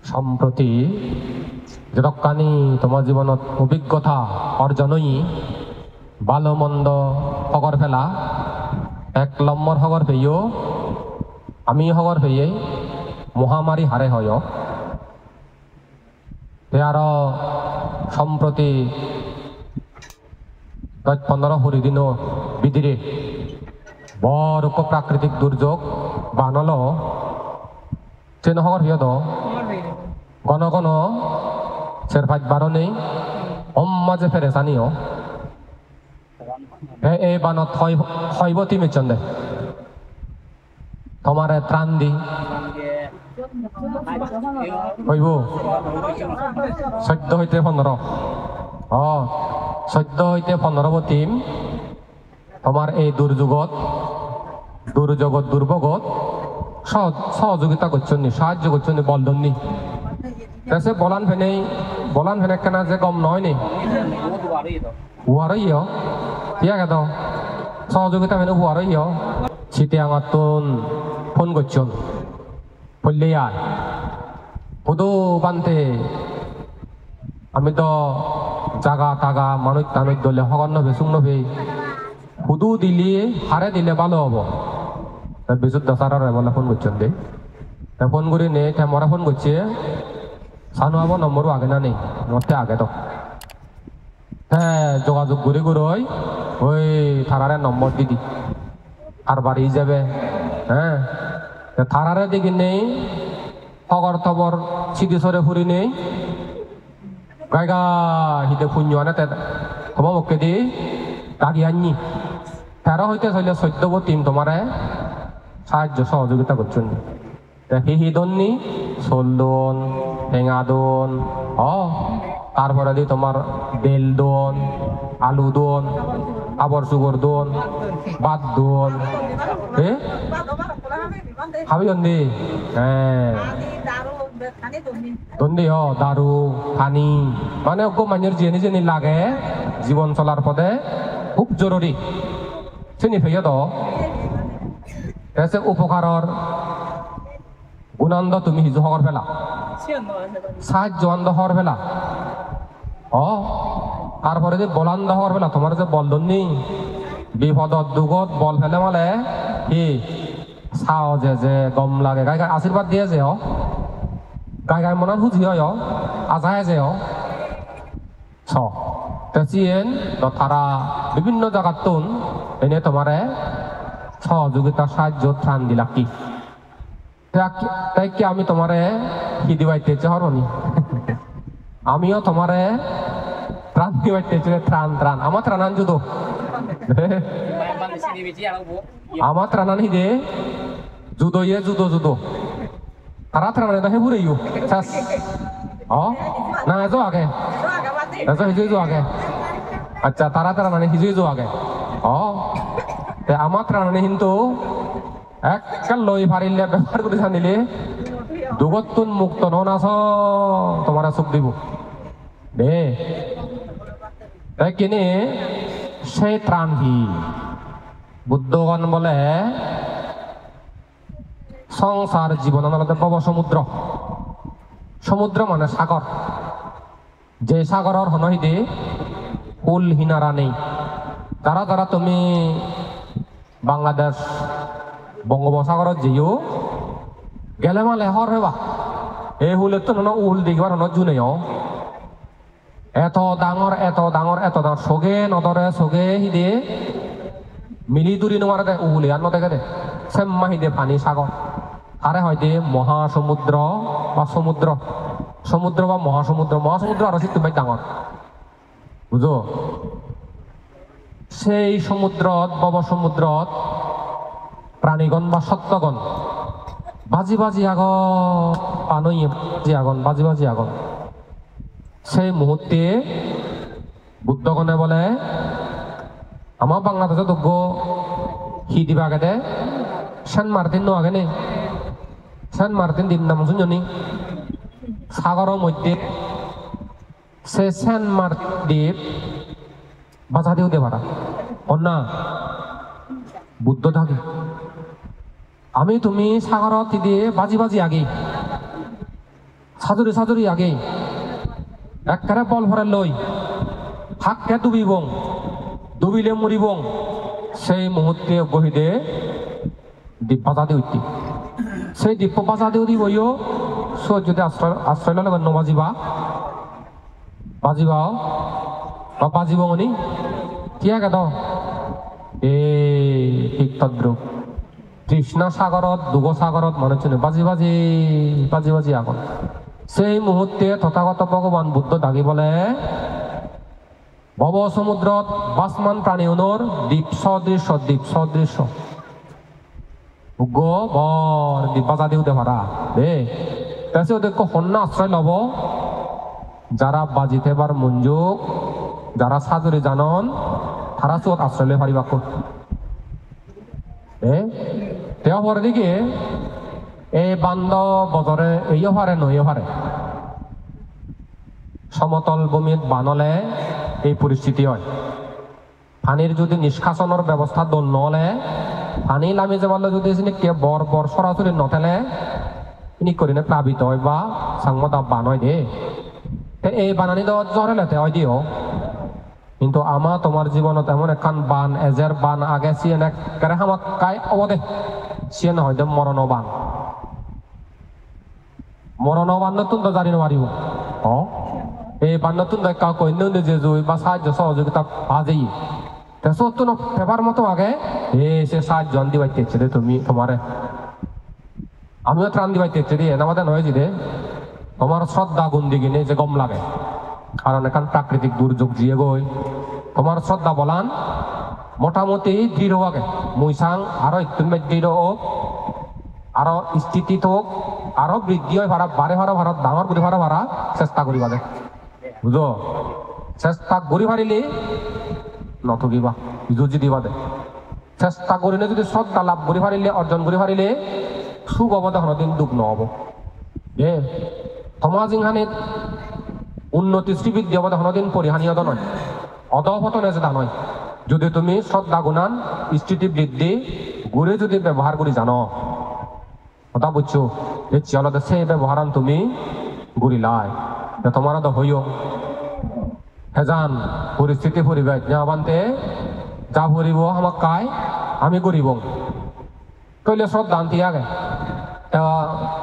সম্প্রতি যতখানি তোমার জীবনত অভিজ্ঞতা অর্জনই ভালো মন্দ খবর ফেলা এক নম্বর খবর পেয়েও আমি খবর পেয়ে মহামারী হারে হয় আর সম্প্রতি 10-15 দিন বিদিরে বড় প্রাকৃতিক দুর্যোগ বানল চেন খবর পেয়ে গণ গণ চেরফাজ বারণেই মাঝে ফেরে জানিও এই বানত হইবতী মিচন দে তোমার ত্রাণ দি হইব 14 হইতে 15 14 হইতে 15 বতিম তোমার এই দুর্যোগত দুর্ভোগত সহযোগিতা করছেন সাহায্য করছেন বলদন নি বলান ফেনে কেনা যে গম নয় নি উয়ারই ঠিক আছে সহযোগিতা ফেনে উয়ারই শীতে আমার ফোন করছেন বললে আর পুদো বানতে আমি তো জাগা তাগা মানুষ টানুষ দলে হগন নবে সুং নবে হুদু দিলে হারে দিলে ভালো হব বিশুদ্ধ সারার বলে ফোন করছেন দে ফোন করি নে মরা ফোন করছে সানু আবার নম্বরও আগে না নেই মরতে আগে তো হ্যাঁ যোগাযোগ করে ওই থানারে নম্বর দিদি আর বাড়ি যাবে হ্যাঁ থানারে দেখি নেই খবর টবর সিদি সরে ফুরি নেই গায়গা হিতে পুণ্য আনে তোমার মুখে দি দাগি আনি 13 হইতে চলে 14 টিম তোমারে সাহায্য সহযোগিতা করছেন হিদনি সোলদন টেঙাদন তারপরে দি তোমার বেল দন আলু দন আবর সুগর দন বাদ দন হাবি দন্দি হ্যাঁ দন্দি দারু পানি মানে মানুষের যিনি লাগে জীবন চলার পথে খুব জরুরি চিনি ফেয়ে তো উপকারর গুণান্দ তুমি হিজু হর ফেলা সাহায্য আন্দ হর ফেলা তারপরে যে বলান্দ হর ফেলা তোমার যে বলদন নি বিপদ দুগত বল ফেলে মালে কি চাও যে গম লাগে গাই গাই আশীর্বাদ দিয়ে যে গাই গাই মনত বুঝি হয় আজায় যে চিয়েন তারা বিভিন্ন জায়গার তুন এনে তোমারে সহযোগিতা সাহায্য ত্রাণ দিলা কি তাই কি আমি তোমারে কি দিবাইতে হরনি আমিও তোমারে ত্রাণ দিবাইতে ত্রাণ আমার ত্রাণ যুদো আমার ত্রাণ হিদে জুদো তারা ত্রাণ হে বুড়ে না এজো আগে হিজুই আগে আচ্ছা তারা হিজুই আগে আমার ত্রাণ কিন্তু এককাল লই ফারিলে ব্যবহার করে জানিলে দুগতুন মুক্ত নাচ তোমার চোখ দিব দে তাই কিনে সেই ত্রাণহী বুদ্ধগণ বলে সংসার জীবন বব সমুদ্র মানে সাগর যে সাগরের হনহিদে কুল হিনারা নেই যারা তুমি বাংলাদেশ বঙ্গোপসাগরত যেও গেলে মালে হর হেবা এই হুলে তো উল দেখবার জুনে এত ডাঙর সগে নদরে সগে হিদে মিলি দূরি নোয়ারে দে উহুলি আর নদে দে সেম্মা হিদে পানি সাগর আরে হয় দে মহাসমুদ্র বা সমুদ্র বা মহাসমুদ্র আরো শিখতে পাই ডাঙর বুঝো সেই সমুদ্রত বব সমুদ্রত প্রাণীগণ বা সত্যগণ বাজি আগন বাজি আগন সেই মুহূর্তে বুদ্ধগণে বলে আমার বাংলাদেশে যোগ্য হি দিবা আগে দে সেন্ট মার্টিন নো আগে নেই সেন্ট মার্টিন দ্বীপ নাম শুনি সাগরের মধ্যে সে সেন্ট মার্টিন দ্বীপ বাধা দিও দে ভাড়া না বুদ্ধ থাকে আমি তুমি সাগরত দিয়ে বাজি আগে সাজুরি সাজুরি আগে একবারে বল ভরে লই হাককে ডুবিবং ডুবিলে মরিবং সেই মুহূর্তে গহিদে দ্বীপ বাজাতে উঠতি সেই দ্বীপ বাজাতেও দিব ইয়ো সূর্য যদি আশ্রয় ললে নবাজিবা বাজিবাও বা বাজিব নি কিয়া গেদ ঠিক তদ্রুপ তৃষ্ণা সাগরত দুগ সাগরত মনে হচ্ছে বাজি বাজি বাজি বাজি আগত সেই মুহূর্তে তথাগত ভগবান বুদ্ধ দাগি বলে ভব সমুদ্রত বাসমান প্রাণী অনুর দ্বীপ সদৃশ্য গো বর দ্বীপ বাজা দিও দে ভাড়া দে তাছে ওদের কন্যা আশ্রয় লব যারা বাজিতে বার মঞ্জুক যারা সাজরে জানন তারা চোখ আশ্রয় লে পারিবা কর তেও পরে দিকে এই বান্দ বজরে এইও পারে নইও পারে সমতল ভূমিত বানলে এই পরিস্থিতি হয় পানির যদি নিষ্কাশনের ব্যবস্থা দল নহলে পানি নামি যাবার যদি বর বর সরাসরি নথেলে তিনি করি না প্লাবিত হয় বা সাংমত বান হয় দে এই বানানি দেওয়া জরেলেতে হয় দিও কিন্তু আমা তোমার জীবনত এমন একখান বান এজের বান আগে সিয়েন একেবারে হামাক কাই অবদে সিয়েন হয়তো মরণ বান নতুন তো জানি নোৱাৰিব এই বান নতুন কাউ কন্য নিজে জুই বা সাহায্য সহযোগিতা বাজেই সত্তর পেপার মতো আগে সে সাহায্য দিবাইতে দে তুমি তোমারে আমিও ত্রাণ দিবাইতে দিয়ে আমাদের নয় যে তোমার শ্রদ্ধা গুণ দিগিনে যে গম লাগে কারণ এখান প্রাকৃতিক দুর্যোগ জিয়ে গই তোমার শ্রদ্ধা বলান মোটামুটি দৃঢ় আগে মুইসাং আরো একটু দৃঢ় হোক আরো স্থিতি হোক আরো বৃদ্ধি হয় ভাড়া বারে ভাড়া ডাঙর করে ভাড়া চেষ্টা করিবা দে বুঝো চেষ্টা করি পারিলে নথকিবা যুঁজি দিবা দে চেষ্টা করিলে যদি শ্রদ্ধা লাভ করি পারিলে অর্জন করি পারিলে সুখ হব তখন দিন দুঃখ নহব সমাজ ইংহানিত উন্নতি শ্রীবৃদ্ধি হব তখন দিন পরিহানিয়ত নয় অধপতনে যেটা নয় যদি তুমি শ্রদ্ধা গুণান স্থিতি বৃদ্ধি ঘুরে যদি ব্যবহার করি জানো কথা বুঝছো এই চিয়ালতে সেই ব্যবহারান তুমি ঘুরিলাই তোমার তো হইও হেজান পরিস্থিতি পরিবেশ বানতে যা ভরিব আমাক কাই আমি করিব কইলে শ্রদ্ধা আনতি আগে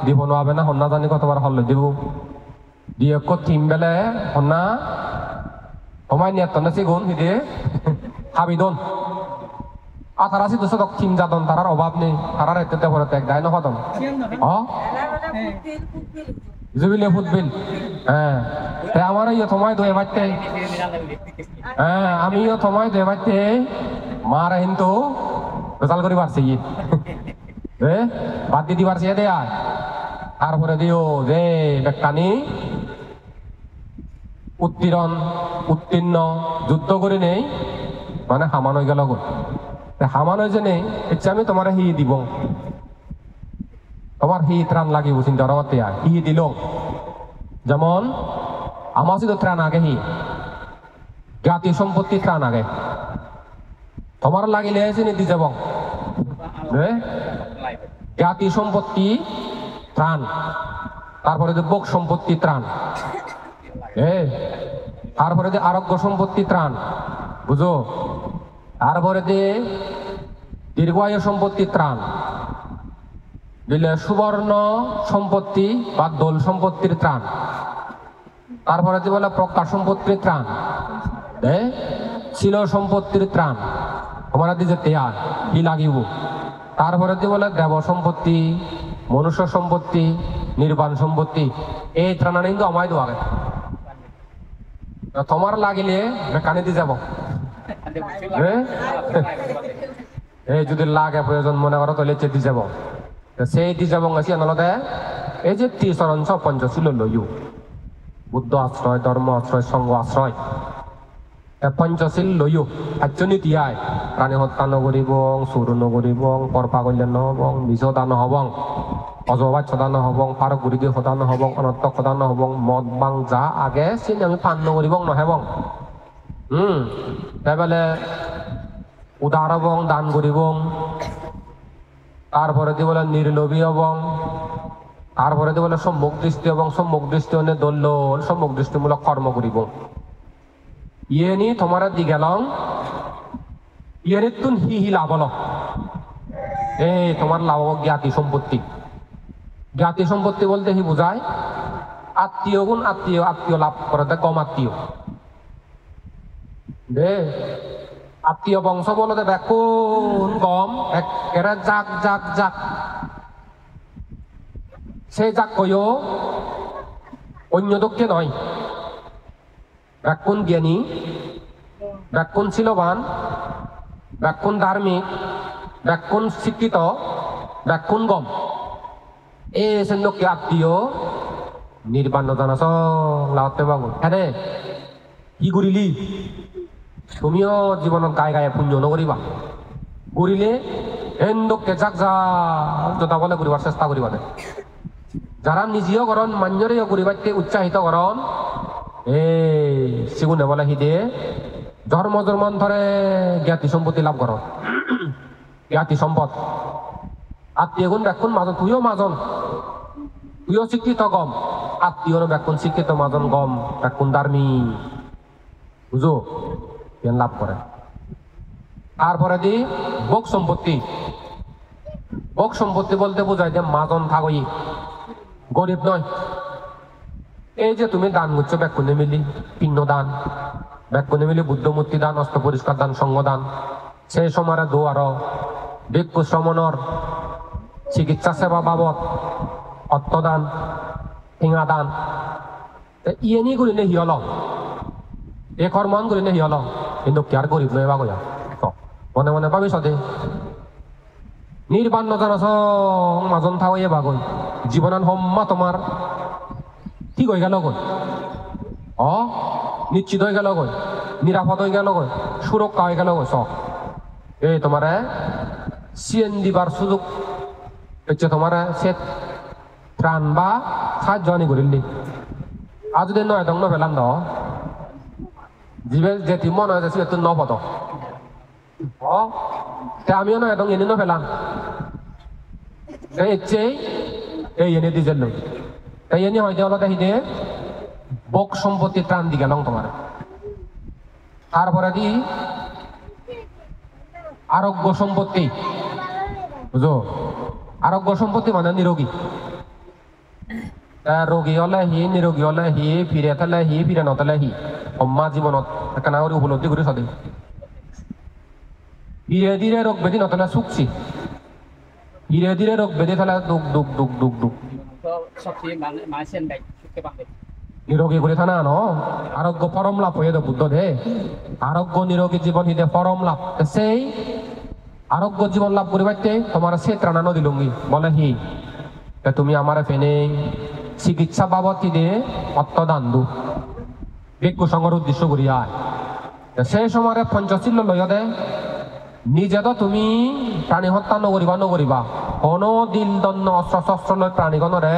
দিব নোৱাবে না সন্না জানি কতবার হল দিব দিয়ে কঠিন বেলে সন্না সময় নিয়ে তনে সিগুন হিদে হাবিদন আতারা সি দুশো দক্ষিণ যাদন তারার অভাব নেই তারার এতে ভরতে এক গায় নহদন জুবিলে ফুটবিল আমার ইয়ে তোমায় ধুয়ে বাড়তে আমিও তোমায় ধুয়ে বাড়তে মারা কিন্তু রেজাল করি পারছি বাদ দিতে পারছি দেয়া তারপরে দিও যে বেকানি উত্তীর্ণ যুদ্ধ করে নেই মানে হামান হয়ে গেল হামান হয়ে যে নেই ইচ্ছা আমি তোমার হি দিব তোমার হি ত্রাণ লাগিব চিন্তা হি দিল যেমন আমার শুধু ত্রাণ আগে হি জাতি সম্পত্তি ত্রাণ আগে তোমার লাগিলে চিনি দি যাব জাতি সম্পত্তি ত্রাণ তারপরে যে বোক সম্পত্তি ত্রাণ তারপরে যে আরোগ্য সম্পত্তি ত্রাণ বুঝো তারপরে যে দীর্ঘায়ু সম্পত্তি ত্রাণ দিলে সুবর্ণ সম্পত্তি বা দোল সম্পত্তির ত্রাণ তারপরে যে বলে প্রকাশ সম্পত্তির ত্রাণ ছিল সম্পত্তির ত্রাণ তোমার দিকে তেয়ার কি লাগিব তারপরে যে বলে দেব সম্পত্তি মনুষ্য সম্পত্তি নির্বাণ সম্পত্তি এই ত্রাণা কিন্তু আমায় দেওয়া তোমার লাগিলে কানে দিয়ে যাব এই যদি লাগে প্রয়োজন মনে করো তাহলে দি যাব সেই দি যাব গেছি আনলতে এই যে ত্রিচরণ পঞ্চশীল লইও বুদ্ধ আশ্রয় ধর্ম আশ্রয় সংঘ আশ্রয় পঞ্চশীল লইও আর্যনীতি আয় প্রাণী হত্যা নকরিব চুৰ নকরিব পৰপা কল্যাণ নহবং মিছতা নহবং অজবাচ্যতা নহবং পাৰক গুৰিদি সদা নহবং অনর্থক সদা নহবং মদ বাং যা আগে চিনি আমি পান নকরিবং নহবং তাইবেলে উদার হবং দান করিবং তারপরে দি বলে নির্লোভী হবং তারপরে বলে সম্মুখ দৃষ্টি এবং সম্মুখ দৃষ্টি হলে দল্যল সম্মুখ দৃষ্টিমূলক কর্ম করিব ইয়ে নি তোমার দি গেলং ইয়ে নি তুন হি হি লাভ হলো এই তোমার লাভ জ্ঞাতি সম্পত্তি জ্ঞাতি সম্পত্তি বলতে হি বোঝায় আত্মীয় গুণ আত্মীয় আত্মীয় লাভ করাতে কম আত্মীয় দে আত্মীয় বংশ বলতে বেকুন কম একেবারে জাক জাক জাক সে যাক কয়ও অন্য দক্ষে নয় ব্যাকুণ জ্ঞানী ব্যাকুণ শিলবান ব্যাকুণ ধার্মিক ব্যাকুণ শিক্ষিত ব্যাকুণ গম এ সেন্দকে আত্মীয় নির্বাণ জানাস লাওতে বাবু হ্যাঁ কি করিলি তুমিও জীবনত গায়ে গায়ে পুণ্য নকরিবা করিলে এন্দকে যাক যা যথা বলে করিবার চেষ্টা করিবা দে যারা নিজেও করন মান্যরেও করিবাইতে উৎসাহিত করন এই সিগুনে বলে হিদে ধর্ম জন্মান্তরে জ্ঞাতি সম্পত্তি লাভ করন জ্ঞাতি সম্পদ আত্মীয় গুণ ব্যাকুণ মাজন তুইও মাজন তুইও শিক্ষিত গম আত্মীয় ব্যাকুণ শিক্ষিত মাজন গম ব্যাকুণ দার্মি বুঝো জ্ঞান লাভ করে তারপরে দি ভোগ সম্পত্তি ভোগ সম্পত্তি বলতে বোঝায় যে মাজন থাকই গরিব নয় এই যে তুমি দান করছো ব্যাকুণে মিলি পিণ্ড দান ব্যাকুণে মিলি বুদ্ধমূর্তি দান অস্ত পরিষ্কার দান সঙ্গ দান সেই সময় দোয়ার ভিক্ষু শ্রমণর চিকিৎসা সেবা বাবদ অর্থদান হিঙা দান ইয়ে নি করিলে হিয়ল এ কর্মন করিলে হিয়ল কিন্তু কি আর গরিব নয় বা গয়া মনে মনে পাবি সদে নির্বাণ জানাস মাজন থাকই বাগৈ জীবনান সম্মা তোমার ঠিক হয়ে গেল গৈ নিশ্চিত হয়ে গেল গৈ নিরাপদ হয়ে গেল গৈ সুরক্ষা হয়ে গেল গৈ সব এই তোমার সিএন দিবার সুযোগ হচ্ছে তোমার সে ত্রাণ বা সাহায্য আনি করিলি আর যদি নয় দং নভেলান দ জীবে যেটি মনে হয় সে তুই নপদ আমিও নয় দং এনে নভেলান এই এনে দি জেল তাই এনে হয়তো হলো দেখি দে বক সম্পত্তি ত্রাণ দি গেল তোমার তারপরে দি আরোগ্য সম্পত্তি বুঝো আরোগ্য সম্পত্তি মানে নিরোগী রোগী হলে হি নিরোগী হলে হি ফিরে থাকলে হি ফিরে নথালে হি সম্মা জীবনত একানা করে উপলব্ধি করে সদে ধীরে ধীরে রোগ ব্যাধি নথালে সুখছি ধীরে ধীরে রোগ ব্যাধি থাকলে দুঃখ দুঃখ দুঃখ দুঃখ দুঃখ নিরোগী করে থানা ন আরোগ্য পরম লাভ হয়ে বুদ্ধ দে আরোগ্য নিরোগী জীবন হিদে পরম লাভ সেই আরোগ্য জীবন লাভ করিবাইতে তোমার সে ত্রাণানো দিলুঙ্গি বলে হি তুমি আমার ফেনে চিকিৎসা বাবদ হিদে অর্থদান দু ভিক্ষু সংঘর উদ্দেশ্য করিয়া সেই সময় পঞ্চশীল লইয়া দে নিজে তো তুমি প্রাণী হত্যা নকরিবা কোন দিল দন্য অস্ত্র শস্ত্র লয় প্রাণীগণরে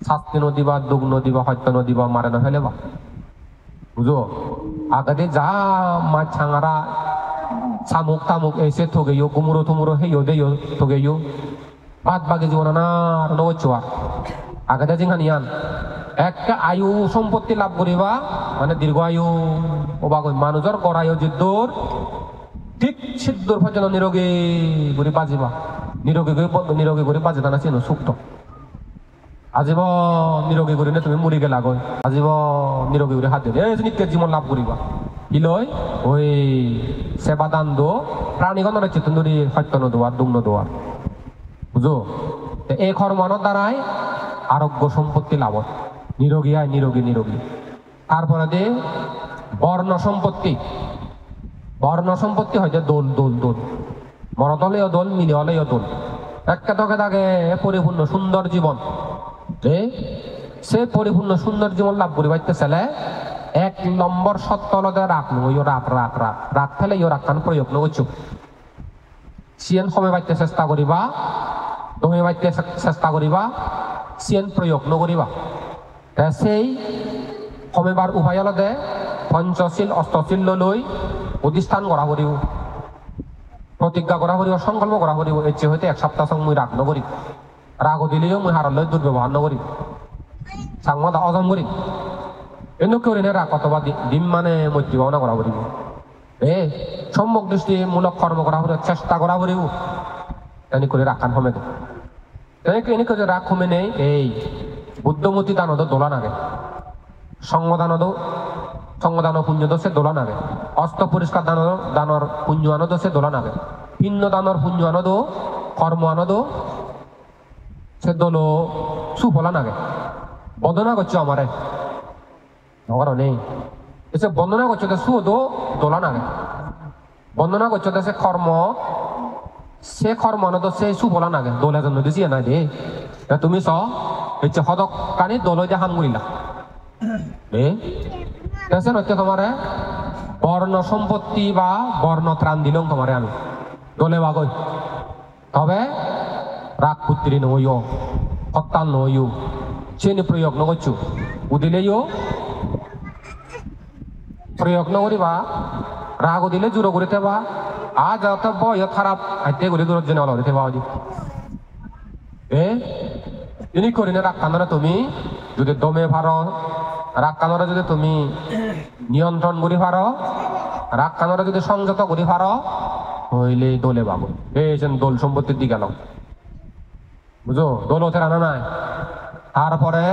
শাস্তি নদিবা দুঃখ নদিবা হত্যা নদিবা মারে নফেলেবা বুঝো আগে যা মাছ ছাঙারা শামুক তামুক এসে ঠগেইও কুমুরো থুমুরো হেইও দেইও ঠগেইও বাদ বাকি জীবন আর নচুয়া আগে জিঙ্গানিয়ান একটা আয়ু সম্পত্তি লাভ করিবা মানে দীর্ঘ আয়ু ওবাক মানুষের করায়ু যুদ্ধর ঠিক সিদ্ধর পর্যন্ত নিরোগী করে বাজিবা নিরোগী করে বাজে না চিনো সুপ্ত আজীব নিরোগী করে তুমি মরি গেলা গই আজীব নিরোগী করে হাত দিয়ে নিত্যের জীবন লাভ করিবা কি লয় ওই সেবা দান দো প্রাণীগণের চেতন ধরি সত্য নদোয়ার দুগ্ন দোয়ার বুঝো এই কর্মানোর দ্বারাই আরোগ্য সম্পত্তি লাভ নিরোগী হয় নিরোগী নিরোগী তারপরে দে বর্ণ সম্পত্তি হয় যে দোল দোল দোল মরদ হলেও দোল মিলে হলেও দোল একটা তোকে থাকে পরিপূর্ণ সুন্দর জীবন সে পরিপূর্ণ সুন্দর জীবন লাভ করি বাইতে ছেলে এক নম্বর সত্য হলে রাখ নইও রাখ রাখ রাখ রাখ ফেলে ইও রাখান প্রয়োগ নইচুক সিএন সময় বাইতে চেষ্টা করিবা তুমি বাইতে চেষ্টা করিবা সিএন প্রয়োগ নকরিবা সেই সময়বার উপায় হলে পঞ্চশীল অষ্টশীল লৈ অধিষ্ঠান করা করিব প্ৰতিজ্ঞা করা করিব সংকল্প করা করিব এর হইতে এক সপ্তাহ মুই রাগ নকরি রাগ দিলেও মই হারলৈ দুর্ব্যবহার নকরি সাংমত অজম করি এনে করি না রাগ অথবা ডিম মানে মৈত্রী ভাবনা করা করিব সম্যক দৃষ্টিমূলক কর্ম করা হলে চেষ্টা করা করিব তেনে করে রাখান কমে দে এনে করে রাগ কমে নেই এই বুদ্ধমতি দানদ দোলা নাগে সংগদান পুণ্য দোষে দোলা নাগে অস্ত পরিষ্কার দানর পুণ্য আনদ সে দোলা নাগে ভিন্ন দানর পুণ্য আনদ কর্ম আনদ সে দোল সুফলা নাগে বন্দনা করছো আমারে নগর নেই এসে বন্দনা করছো সুদো দোলা নাগে বন্দনা করছো সে কর্ম আনদ সে সুফলা নাগে দোলা জন্য দিছি নাই দে তুমি চ হচ্ছে সদক কানি দোলই যে হাম করিলা দেখছেন হচ্ছে তোমারে বর্ণ সম্পত্তি বা বর্ণ ত্রাণ দিলাম তোমারে আমি দলে বাগই তবে রাগ পুত্রী নইও হত্যাল নইও চেনি প্রয়োগ নগরছু উদিলেও প্রয়োগ নকরিবা রাগ দিলে জোর করিতে বা আজ বয় খারাপ হাইতে করে দূরের জন্য অলরে থেবা ইনি করি না রাগ কান্দনা তুমি যদি দমে ভারো রাগ কান্দনা যদি তুমি নিয়ন্ত্রণ করি পারো রাগ কান্দনা যদি সংযত করি পারো হইলে দলে বাবু এই যেন দোল সম্পত্তির দিকে গেল বুঝো দোল হতে রানা নাই তারপরে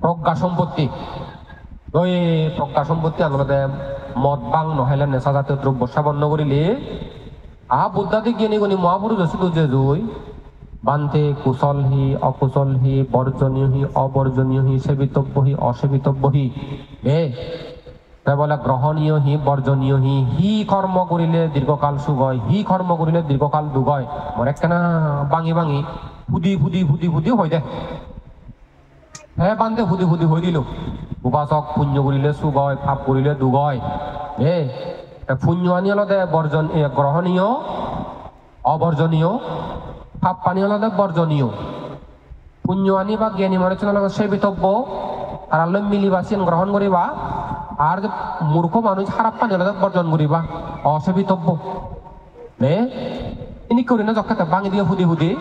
প্রজ্ঞা সম্পত্তি ওই প্রজ্ঞা সম্পত্তি আনন্দে মদ বাং নহলে নেশা জাতীয় দ্রব্য সেবন করিলে বুদ্ধাদি জ্ঞানী গুণী মহাপুরুষ আছিল যে জুই বান্তে কুশল হি অকুশল হি বর্জনীয় হি অবর্জনীয় হি সেবিতব্য হি অসেবিতব্য হি বলে গ্রহণীয় হি বর্জনীয় হি কর্ম করিলে দীর্ঘকাল সুখ হয় হি কর্ম করিলে দীর্ঘকাল দুঃখ হয় মরে কেনা ভাঙি ফুদি হয়ে যায় বান্ধে ফুদি হয়ে দিল উপাসক পুণ্য করিলে সুখ হয় পাপ করিলে দুঃখ হয় পুণ্য আনি হলে বর্জন গ্রহণীয় অবর্জনীয় পাপ পানি হলে বর্জনীয় পুণ্য আনি বা জ্ঞানী মানুষ সেবিতব্য তারা মিলিবা চিন গ্রহণ করিবা আর যে মূর্খ মানুষ খারাপ পানি হলে বর্জন করিবা অসেবিতব্য ইনি করি না যক্ষাতে ভাঙি দিয়ে ফুদি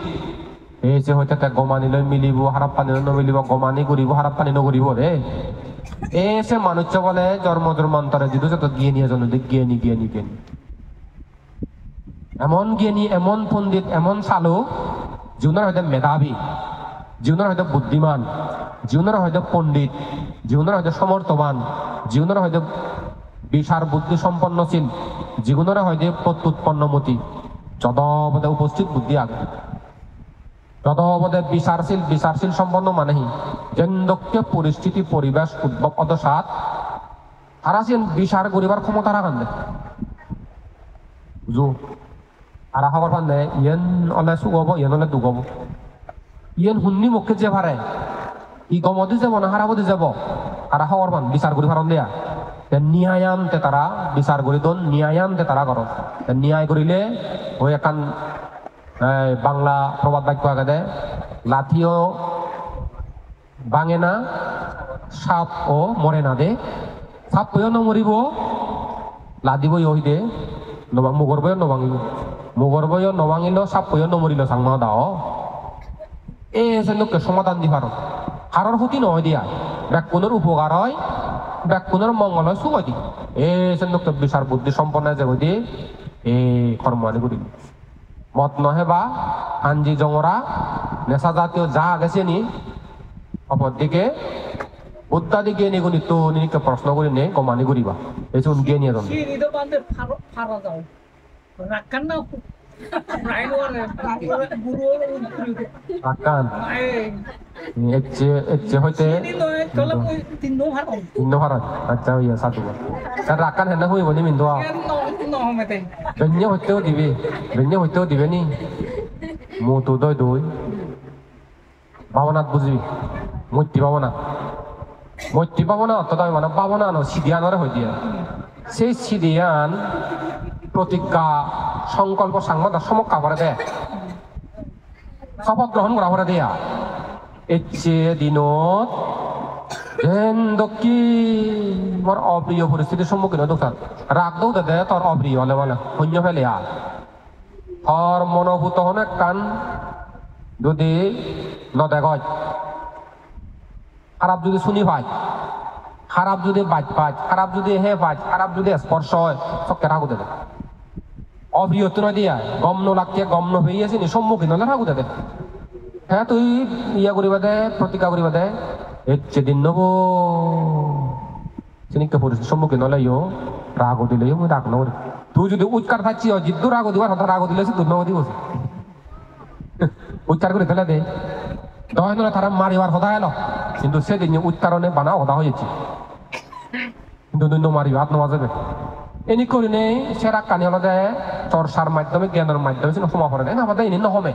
এই যে হয়তো গমানি লৈ মিলিব খারাপ পানি নমিলিব গমানি করিব খারাপ পানি নকরিব সে মানুষ বলে জন্মান্তরে যিটো যত জ্ঞানী এজন জ্ঞানী এমন জ্ঞানী এমন পণ্ডিত এমন চালু জীবনের হয়তো মেধাবী জীবনের হয়তো বুদ্ধিমান জীবনের হয়তো পণ্ডিত জীবনের হয়তো সমর্থবান জীবনের হয়তো বিশার বুদ্ধি সম্পন্নশীল জীবনের হয়তো প্রত্যুৎপন্নমতি যদবদে উপস্থিত বুদ্ধি আগে যদবদে বিচারশীল সম্পন্ন মানেহি যেন্দক্য পরিস্থিতি পরিবেশ উদ্ভব অদশাত হারাসীন বিচার করিবার ক্ষমতা রাখান দে বুঝু আর খবর পান দে ইয়েন অলে সুখ হব ইয়েন অলে দুখ হব ইয়েন শুনি মুখে যে ভারে ই গমদি যাব না হারাবদি যাব আর খবর পান বিচার করি ফারন দেয়া ন্যায়ান্তে তারা বিচার করি দন ন্যায়ান্তে তারা কর ন্যায় করিলে ওই একান বাংলা প্রবাদ বাক্য আগে দে লাঠিও ভাঙে না সাপ ও মরে না দে সাপ বইও নমরিব লাদিব ইহ দে মুগর বইও নভাঙিব মুগর বইও নভাঙিল সাপ বইও নমরিল সাংমা দাও সে লোককে সমাধান দি পারো হারর ক্ষতি নহয় দিয়া ব্যাকুণের উপকার হয় ব্যাকুণের মঙ্গল হয় সুখ দি সে লোককে বিচার বুদ্ধি সম্পন্ন যে দি কর্ম আনি করি মত নহে বা আঞ্জি জঙরা নেশা জাতীয় যা গেছে নি অপরদিকে বুদ্ধাদি জ্ঞানী গুণী তো নিকে প্রশ্ন করি নে কমানি করিবা এই যে জ্ঞানী এজন রাকান হইতে আচ্ছা হইয়া সাধু রাকান হেনা হইব নি মিন্দু বেঞ্জে হইতেও দিবে নি মো তো দই ভাবনাত বুঝবি মৈত্রী ভাবনা অর্থ মানে ভাবনা সিধিয়ানরে হয়ে দিয়ে সেই সিধিয়ান প্রতিজ্ঞা সংকল্প সাংবাদ সমক্কা করে দেয় শপথ গ্রহণ করা করে দেয়া এচ্ছে দিনত দক্ষি মোর অপ্রিয় পরিস্থিতির সম্মুখীন দোকান রাগ দৌ দে তোর অপ্রিয় হলে মানে শূন্য ফেলে আর তোর মনোভূত হন কান যদি নদেগজ খারাপ যদি শুনি পাই, খারাপ যদি বাজ পাই, খারাপ যদি হে পাই, খারাপ যদি স্পর্শ হয় চককে রাখু দে অপ্রিয়ত নয় দিয়া গম নলাগকে গম নভেইয়াছি নি সম্মুখীন হলে রাখু দে হ্যাঁ তুই ইয়া করিবা দে প্রতিজ্ঞা করিবা দে যেদিন নব চিনিকে পরিস্থিতি সম্মুখীন হলে রাগ দিলে মুই রাগ নকরি তুই যদি উৎকার থাকছি জিদ্দু রাগ দিবার হঠাৎ রাগ দিলে তুই নব দিব উচ্চার করে ফেলে দে দয় নলে তারা মারিবার কথা এলো কিন্তু সেদিন উচ্চারণে বানা কথা হয়েছে কিন্তু দুই মারিব হাত নেওয়া যাবে এনি করি নেই সে রাগ কানি হলো দে চর্চার মাধ্যমে জ্ঞানের মাধ্যমে সমা পড়ে দেয় না আমাদের এনে নহমে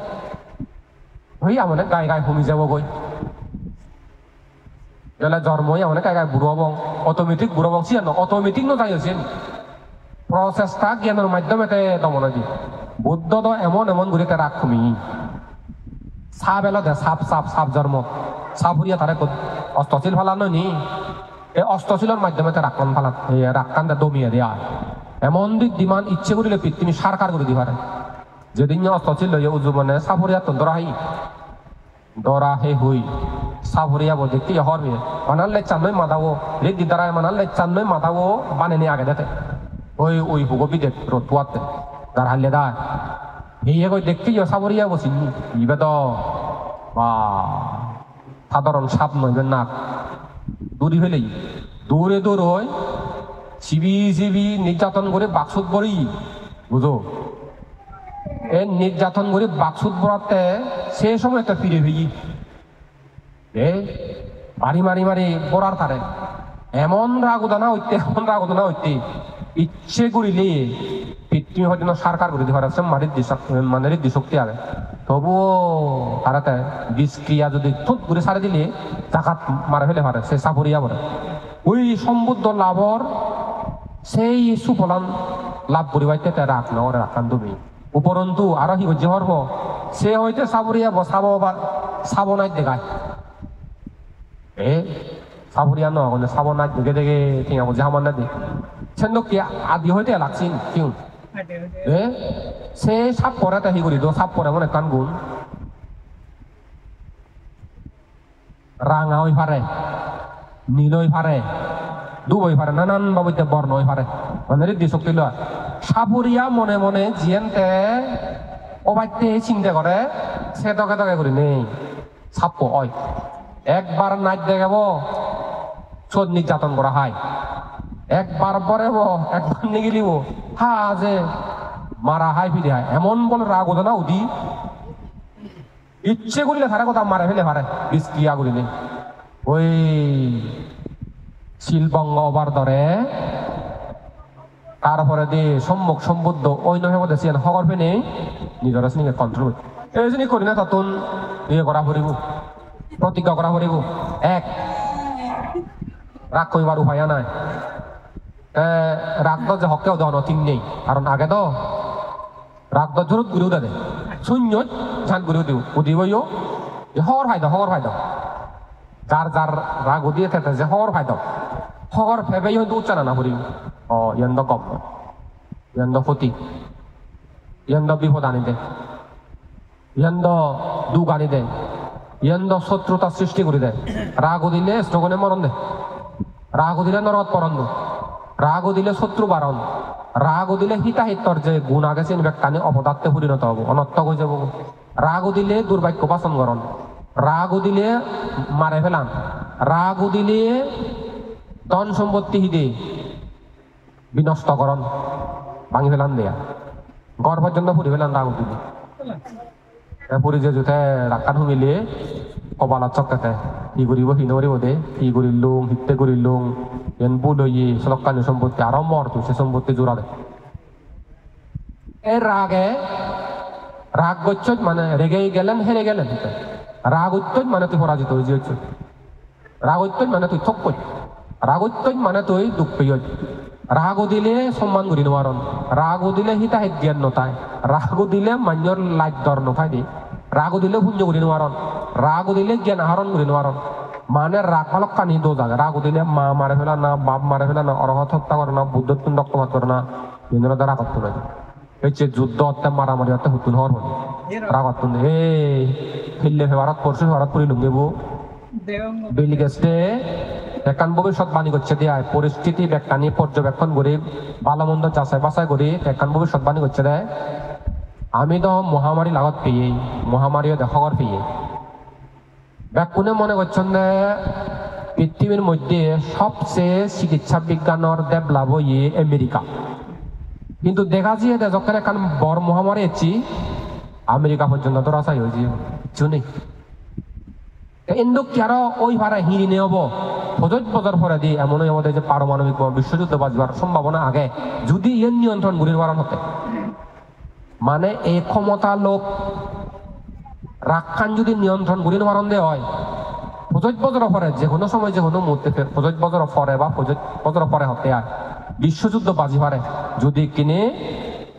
হই আমনে গায়ে গায়ে ভূমি যাব গই গেলে জন্মই আমনে গায়ে গায়ে বুড়ো হবং অটোমেটিক বুড়ো হবং সিয়ান অটোমেটিক ন যাই হয়েছেন প্রসেসটা জ্ঞানের মাধ্যমে দমনে দি বুদ্ধ তো এমন এমন ঘুরে রাগ কমি সাপ এলো দে সাপ সাপ সাপ জন্ম সাপ হইয়া তারে অষ্টশীল ফালানো নি এই অষ্টশীলের মাধ্যমে রাক্কান ফালান রাক্কান দমিয়ে দেয়া এমন দিক দিমান ইচ্ছে করিলে পৃথিবী সারকার করে দিবারে যেদিন অষ্টশীল লইয়া উজু মানে সাপুরিয়া তো দরা হে হুই সাপুরিয়া বল দেখতে হরবে মানালে চান্নই মাদাবো রে দিদারায় মানালে চান্নই মাদাবো বানে নিয়ে আগে দেতে ওই হুগবি দেখ রোদ পোয়াতে তার হাল্লে দা এই কই দেখতে সাপুরিয়া বসি ইবে তো বা সাধারণ সাপ নয় নাক দূরি ফেলেই দৌড়ে দৌড়ই চিবি চিবি নির্যাতন করে বাক্সুত পড়ি বুঝো এ নির্যাতন করে বাক্সুত পড়াতে সে সময় একটা ফিরে ফিরি মারি মারি মারি পড়ার তারে এমন রাগুদানা হইতে এমন রাগুদানা হইতে ইচ্ছে করিলে পৃথিবী হয়তো সারকার করে দিবার আছে মানের শক্তি আগে তবুও তারাতে বিষ ক্রিয়া যদি থুত করে সারে দিলে জাকাত মারা ফেলে পারে সে সাপরিয়া পড়ে ওই সমুদ্র লাভর সেই সুফলান লাভ করিবাইতে রাখ নগরে রাখান তুমি উপরন্তু আরো কি হচ্ছে হরব সে হইতে সাবরিয়া বসাবো বা সাবো নাই দেখায় সাবরিয়া নগলে সাবো নাই দেখে দেখে ঠিক আছে আমার না দেখ সেন কি আদি হইতে লাগছিন কিউ সে সাপ পরে তাহি করি তো সাপ পরে মনে কান গুণ রাঙা হই পারে নীল হই পারে দুব হই পারে নানান বাবুতে বর্ণ হই পারে মানে ঋদ্ধি শক্তি লয় সাপুরিয়া মনে মনে জিয়েনতে অবাইতে চিন্তা করে সে তকে তকে করি নেই সাপ্প হয় একবার নাচ দেখাব চোদ নির্যাতন করা হয় একবার পরে একবার নিগিলিব হা যে মারা হাই ফিরে হয় এমন বলে রাগ হতো না উদি ইচ্ছে করিলে সারা কথা মারা ফেলে পারে বিষ ক্রিয়া করিলে ওই শিলবঙ্গ অবার ধরে তারপরে দিয়ে সম্মুখ সম্বুদ্ধ ওই নহে মধ্যে সিয়ান হগর পেনে নিজের সিনিকে কন্ট্রোল এই জন্য করি না ততন ইয়ে করা পড়িব প্রতিজ্ঞা করা পড়িব এক রাগ করিবার উপায় নাই রাগ দ যে হকেও দেওয়া ঠিক নেই কারণ আগে তো রাগ দ জরুর গুরু দে শূন্য ঝান গুরু দিও উদিবইও হর ভাই দাও যার যার রাগ উদিয়ে থাকে যে হর ভাই দাও হর ফেবে হয়তো উচ্চারণ না পড়িব ইয়ান্দ গপ ইয়ান্দ ক্ষতি ইয়ান্দ বিপদ আনি দে ইয়ান্দ দুঃখ আনি দে ইয়ান্দ শত্রুতা সৃষ্টি করে দেয় রাগ দিলে স্টগনে মরণ দে রাগ দিলে নরক পরণ রাগ দিলে শত্রু বারণ রাগ দিলে হিতাহিতর যে গুণ আগে চিন ব্যক্তানি অপদার্থে পরিণত হব অনর্থক হয়ে যাব রাগ দিলে দুর্ভাগ্য পাচন করণ রাগ দিলে মারে ফেলান রাগ দিলে ধন সম্পত্তি হিদে বিনষ্টকরণ ভাঙি ফেলান দেয়া ঘর পর্যন্ত ফুরি ফেলান রাগ দিলে পুরি যে জুতে রাখান হুমিলে কবালত চকাতে ই করিব হি নরিব দে ই করিলুং হিতে করিলুং এন বুলই সলকানি সম্পত্তি আরো মরতো সে সম্পত্তি জোড়া দে এই রাগ গচ্ছত মানে রেগে গেলেন হেরে গেলেন রাগ উত্তর মানে তুই পরাজিত হয়ে যাচ্ছ রাগ উত্তর মানে তুই থক রাগ উত্তর মানে তুই দুঃখ পেয়ে রাগ দিলে সম্মান করি নোয়ারণ রাগ দিলে হিতাহিত জ্ঞান নথায় রাগ দিলে মান্যর লাইট দর নথায় দি রাগ দিলে পুণ্য করি নোয়ারণ রাগ দিলে জ্ঞান আহরণ করি নোয়ারণ মানে রাগ ফালক কানি দো জাগে রাগ দিলে মা মারে ফেলা না বাপ মারে ফেলা না অরহত হত্যা করে না বুদ্ধত্ব রক্তপাত করে না ইন্দ্র দ্বারা করতে পারে হচ্ছে যুদ্ধ হত্যা মারামারি হত্যা হুতুন হওয়ার হল রাগাতুন খেললে ভারত পড়ছে ভারত পরি লুঙ্গিব বেলিগেস্টে একান ভবিষ্যৎ বাণী করছে দেয় পরিস্থিতি ব্যাখ্যানি পর্যবেক্ষণ করে ভালো মন্দ যাচাই বাছাই করে একান ভবিষ্যৎ বাণী করছে দেয় আমি তো মহামারী লাগত পেয়ে মহামারীও দেখার পেয়ে ব্যাকুনে মনে করছেন যে পৃথিবীর মধ্যে সবচেয়ে চিকিৎসা বিজ্ঞানের ডেভেলপ হয়ে আমেরিকা কিন্তু দেখা যায় যখন এখন বড় মহামারী এসেছি আমেরিকা পর্যন্ত তো রাসাই হয়েছে শুনি কিন্তু কারো ওই ভাড়া হিরি নিয়ে হবো হজত বছর পরে দিয়ে এমনই আমাদের যে পারমাণবিক বিশ্বযুদ্ধ বাজবার সম্ভাবনা আগে যদি এর নিয়ন্ত্রণ গুলির বাড়ান হতে মানে এই ক্ষমতা লোক রাখান যদি নিয়ন্ত্রণ গুলির বাড়ান দেওয়া হয় হজত বছর পরে যে কোনো সময় যে কোনো মুহূর্তে হজত বছর পরে বা হজত বছর পরে হতে হয় বিশ্বযুদ্ধ বাজি পারে যদি কিনে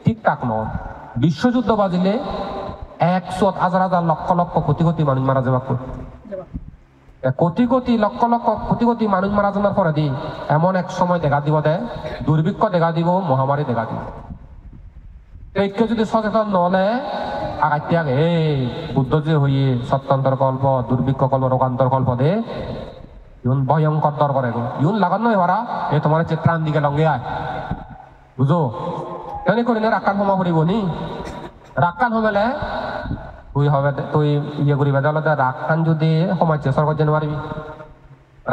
ঠিকঠাক নয় বিশ্বযুদ্ধ বাজিলে 100,000 লক্ষ লক্ষ কোটি কোটি মানুষ মারা যাবে কোটি কোটি লক্ষ লক্ষ কোটি কোটি মানুষ মারা যাওয়ার পরে দি এমন এক সময় দেখা দিব দে দুর্ভিক্ষ দেখা দিব মহামারী দেখা দিব এইকে যদি সচেতন নহলে আগাইতে আগে বুদ্ধ যে হইয়ে সত্যন্তর কল্প দুর্ভিক্ষ কল্প রোগান্তর কল্প দে ইউন ভয়ঙ্কর দর করে ইউন লাগান নয় ভাড়া এই তোমার চিত্রান দিকে লঙ্গে আয় বুঝো তেনে করে রাক্কান সমা পড়িব নি রাক্কান হমেলে তুই হবে তুই ইয়ে করিবে তাহলে রাক্কান যদি সমাজে সরকার যেতে পারবি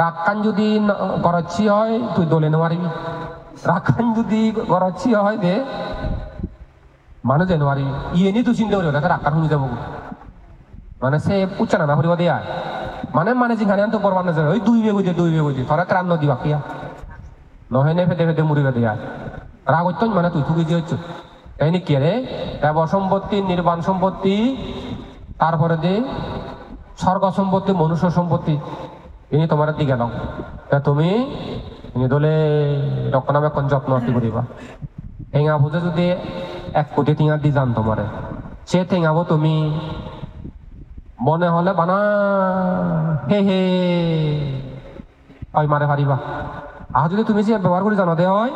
রাক্কান যদি গরচ্ছি হয় তুই দলে নিতে পারবি রাক্কান যদি গরচ্ছি হয় দে মানুষ যেতে পারবি ইয়ে নিয়ে তুই চিন্তা করিব দেখে রাক্কান শুনি যাব মানে সে উচ্চারণ না করিব দিয়া মানে মানে যেখানে আনতো করবার না ওই দুই বেগুজি তোরা ত্রাণ দিবা কিয়া নহে নে ফেটে ফেটে মুড়িবে দিয়া রাগ হইত মানে তুই ঠুকি দিয়ে হচ্ছে তাই নাকি রে দেব সম্পত্তি নির্বাণ সম্পত্তি তারপরে দে স্বর্গ সম্পত্তি মনুষ্য সম্পত্তি ইনি তোমার দিকে নাও তা তুমি ইনি দলে রক্ষণাবেক্ষণ যত্ন করিবা ঠেঙা বুঝে যদি 1 কোটি টিঙা দি যান তোমারে সে ঠেঙাবো তুমি মনে হলে বানা হে হে ওই মারে পারিবা আর যদি তুমি যে ব্যবহার করে জানো দে হয়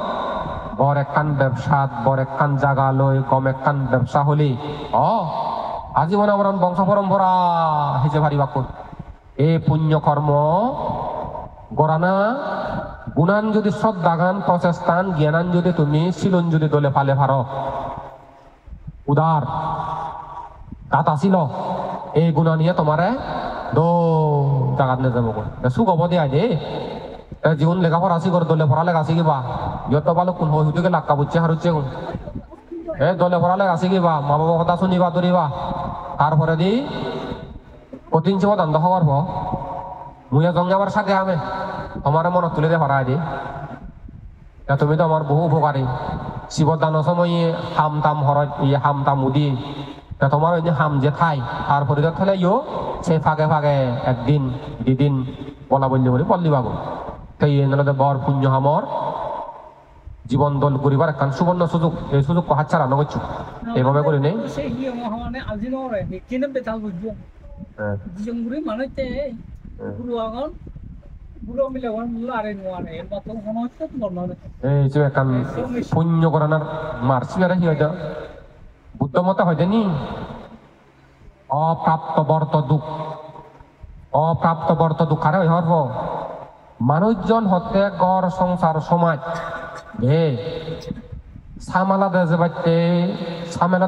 বর একখান ব্যবসা বর একখান জাগা লই কম একখান ব্যবসা হলি আজীবন আমার বংশ পরম্পরা হিসেবে পারিবা কোন এ পুণ্য কর্ম গড়ানা গুণান যদি শ্রদ্ধাগান প্রচেষ্টান জ্ঞানান যদি তুমি শিলন যদি দলে পালে ভারো উদার কাতা ছিল এই গুণা নিয়ে তোমারে জাগাত নিয়ে যাবো সুখ হব দিয়া দে জীবন লেখাপড়া আসি করে দলে পড়া লেখা শিখিবা যত ভালো কোন হইতুকে লাক্কা বুঝছে হারুচ্ছে কোন দলে পড়া লেখা শিখিবা মা বাবা কথা শুনিবা ধরিবা তারপরে দি কঠিন জীব দান্ত হওয়ার পর মুইয়া জঙ্গাবার সাথে আমি তোমার মনত তুলে দিয়ে পড়াই দি তুমি তো আমার বহু উপকারী শিবদান সময়ে হাম তাম হরত হাম তাম উদি তোমার ওই যে হাম যে খাই তারপরে থাকলে ইও সে ফাঁকে ফাঁকে একদিন দুদিন বলা বললি বলি পল্লি বাবু সেই বর পুণ্য হামর জীবন দল করিবার একখান সুবর্ণ সুযোগ এই সুযোগ হাতছাড়া নগচ্ছু এইভাবে করে নেই পুণ্য করানোর মারছি কি হয়তো বুদ্ধ মতে হয়তো নি অপ্রাপ্ত বর্ত দুঃখ আরে হরব মানুষজন হতে গড় সংসার সমাজ সামালা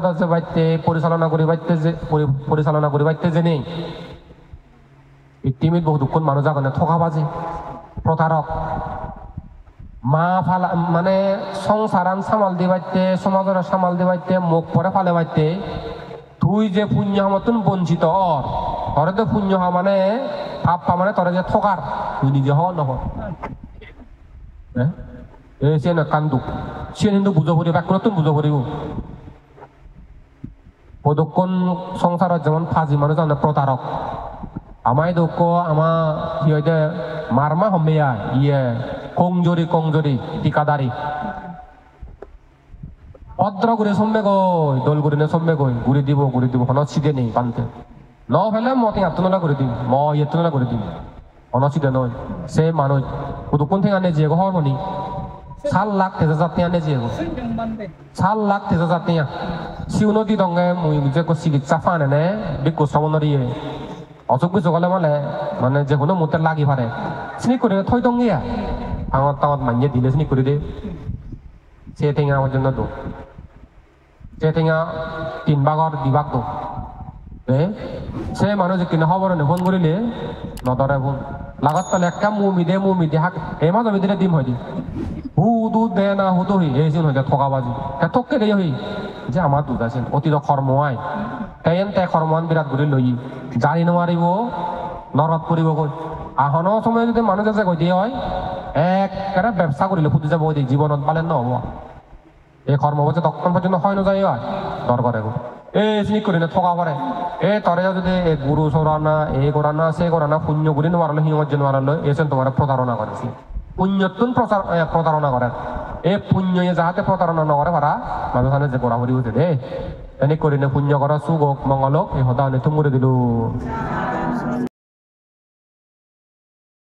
দেশে বাইতে পরিচালনা করি বাইতে যে নেই পৃথিবীত বহু দুঃখ মানুষ জানে ঠকাবাজি প্রতারক মা ফালা মানে সংসারান সামাল দি বাইতে সমাজের সামাল দি বাইতে মুখ পরে ফালে বাইতে তুই যে পুণ্য মতন বঞ্চিত তরে তো পুণ্য হওয়া মানে পাপ পা মানে তরে যে ঠকার তুই নিজে হওয়া নহ সে না কান্দু সে কিন্তু বুঝো পড়িব এক নতুন বুঝো পড়িব পদক্ষণ সংসারের যেমন ফাজি মানুষ যেমন প্রতারক আমায় দুঃখ আমার কি হইতে মারমা হমেয়া ইয়ে কংজরি টিকাদারি ভদ্র করে সম্বে গই দোল করে নে সম্বে গই ঘুরে দিব হনছিদে নেই পানতে ন ফেলে মতে আত্মনলা করে দিবি এত্তনলা করে দিবি হনছিদে নয় সে মানুষ কতক্ষণ থেকে আনে যে ঘর বনি 살락 대사자띠야 내지 살락 대사자띠야 시우노디 동에 뭐 이제 그 시기 짜파네네 믿고 서원어리에 어서 그저 갈래만래 만에 제 কোনো 못들 লাগি পারে 스니커리는 토이동이야 방어 땅 많이 দিলে 스니커리데 세팅아 완전 도 세팅아 তিনভাগৰ দুভাগ 도 세 মানুষ কিনে খবরনে ফোন করিলে নদরে ফোন লাগাত পালে একটা মুমিদে হাক এমা জমিদিনে ডিম হয় দি হুদু দে না হুদু হি এইজন হইতে ঠকাবাজি তা ঠককে দেই হই যে আমার দুধ আছে অতীত কর্ম আই তাইন তে কর্মন বিরাট করে লই জানি নোৱাৰিব নরত পরিব কই আহনৰ সময় যদি মানুষ আছে কই দিয়ে হয় একবারে ব্যবসা করিলে ফুটি যাব ওই জীবনত পালেন নহব এই কর্ম বলতে তখন পর্যন্ত হয় না যায় হয় দর করে এই চিনি করি না ঠকা পরে তরে যদি গুরু সরানা এই করানা সে করানা পুণ্য করি নোৱাৰলে সিংহজ নোৱাৰলে এসেন তোমার প্রতারণা করেছে পুণ্যতুন প্রতারণা করে এই পুণ্যয়ে যাহাতে প্রতারণা নকরে পারা মানুষখানে যে করা করি হতে দে এনে করি না পুণ্য করা সুখ হোক মঙ্গল হোক এই সদানে তুমুরে দিলো